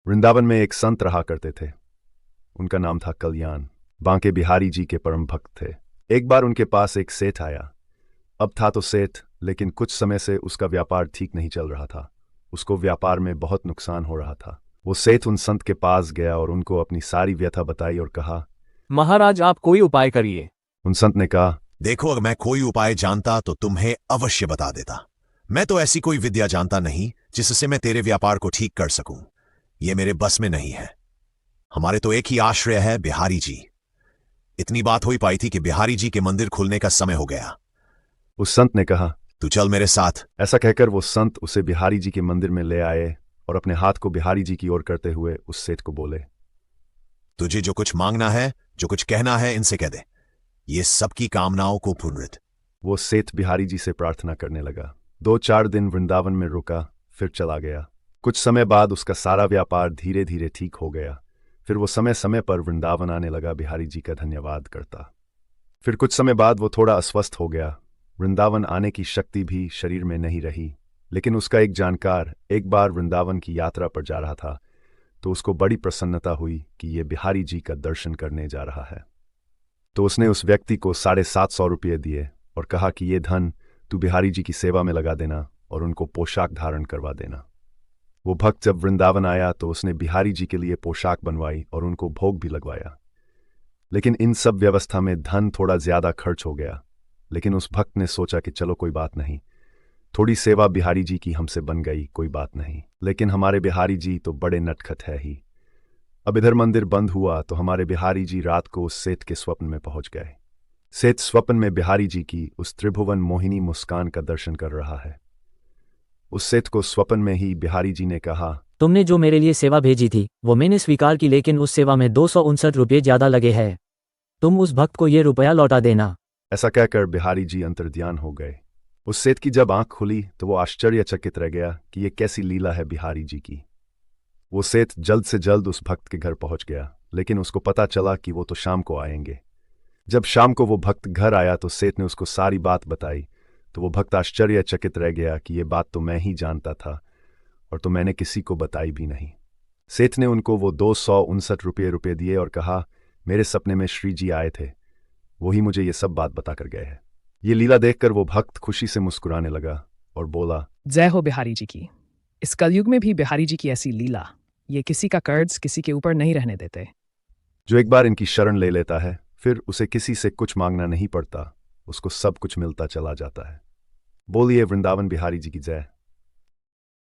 वृंदावन में एक संत रहा करते थे। उनका नाम था कल्याण। बांके बिहारी जी के परम भक्त थे। एक बार उनके पास एक सेठ आया। अब था तो सेठ, लेकिन कुछ समय से उसका व्यापार ठीक नहीं चल रहा था। उसको व्यापार में बहुत नुकसान हो रहा था। वो सेठ उन संत के पास गया और उनको अपनी सारी व्यथा बताई और कहा, महाराज, आप कोई उपाय करिए। उन संत ने कहा, देखो, अगर मैं कोई उपाय जानता तो तुम्हें अवश्य बता देता। मैं तो ऐसी कोई विद्या जानता नहीं जिससे मैं तेरे व्यापार को ठीक कर सकूं। ये मेरे बस में नहीं है। हमारे तो एक ही आश्रय है, बिहारी जी। इतनी बात हो ही पाई थी कि बिहारी जी के मंदिर खुलने का समय हो गया। उस संत ने कहा, तू चल मेरे साथ। ऐसा कहकर वो संत उसे बिहारी जी के मंदिर में ले आए और अपने हाथ को बिहारी जी की ओर करते हुए उस सेठ को बोले, तुझे जो कुछ मांगना है, जो कुछ कहना है, इनसे कह दे। ये सबकी कामनाओं को पूर्ण। वो सेठ बिहारी जी से प्रार्थना करने लगा। 2-4 दिन वृंदावन में रुका, फिर चला गया। कुछ समय बाद उसका सारा व्यापार धीरे धीरे ठीक हो गया। फिर वो समय समय पर वृंदावन आने लगा, बिहारी जी का धन्यवाद करता। फिर कुछ समय बाद वो थोड़ा अस्वस्थ हो गया। वृंदावन आने की शक्ति भी शरीर में नहीं रही। लेकिन उसका एक जानकार एक बार वृंदावन की यात्रा पर जा रहा था, तो उसको बड़ी प्रसन्नता हुई कि ये बिहारी जी का दर्शन करने जा रहा है। तो उसने उस व्यक्ति को 750 रुपये दिए और कहा कि ये धन तू बिहारी जी की सेवा में लगा देना और उनको पोशाक धारण करवा देना। वो भक्त जब वृंदावन आया तो उसने बिहारी जी के लिए पोशाक बनवाई और उनको भोग भी लगवाया। लेकिन इन सब व्यवस्था में धन थोड़ा ज्यादा खर्च हो गया। लेकिन उस भक्त ने सोचा कि चलो कोई बात नहीं, थोड़ी सेवा बिहारी जी की हमसे बन गई, कोई बात नहीं। लेकिन हमारे बिहारी जी तो बड़े नटखट है ही। अब इधर मंदिर बंद हुआ तो हमारे बिहारी जी रात को उस सेठ के स्वप्न में पहुंच गए। सेठ स्वप्न में बिहारी जी की उस त्रिभुवन मोहिनी मुस्कान का दर्शन कर रहा है। उस सेठ को स्वप्न में ही बिहारी जी ने कहा, तुमने जो मेरे लिए सेवा भेजी थी वो मैंने स्वीकार की, लेकिन उस सेवा में 259 रुपये ज्यादा लगे हैं। तुम उस भक्त को ये रुपया लौटा देना। ऐसा कहकर बिहारी जी अंतर्ध्यान हो गए। उस सेठ की जब आंख खुली तो वो आश्चर्यचकित रह गया कि ये कैसी लीला है बिहारी जी की। वो सेठ जल्द से जल्द उस भक्त के घर पहुंच गया, लेकिन उसको पता चला कि वो तो शाम को आएंगे। जब शाम को वो भक्त घर आया तो सेठ ने उसको सारी बात बताई। तो वो भक्त आश्चर्यचकित रह गया कि ये बात तो मैं ही जानता था और तो मैंने किसी को बताई भी नहीं। सेठ ने उनको वो 259 रुपये दिए और कहा, मेरे सपने में श्री जी आए थे, वही मुझे ये सब बात बताकर गए हैं। ये लीला देखकर वो भक्त खुशी से मुस्कुराने लगा और बोला, जय हो बिहारी जी की। इस कलयुग में भी बिहारी जी की ऐसी लीला, ये किसी का कर्ज किसी के ऊपर नहीं रहने देते। जो एक बार इनकी शरण ले लेता है फिर उसे किसी से कुछ मांगना नहीं पड़ता, उसको सब कुछ मिलता चला जाता है। बोलिए वृंदावन बिहारी जी की जय।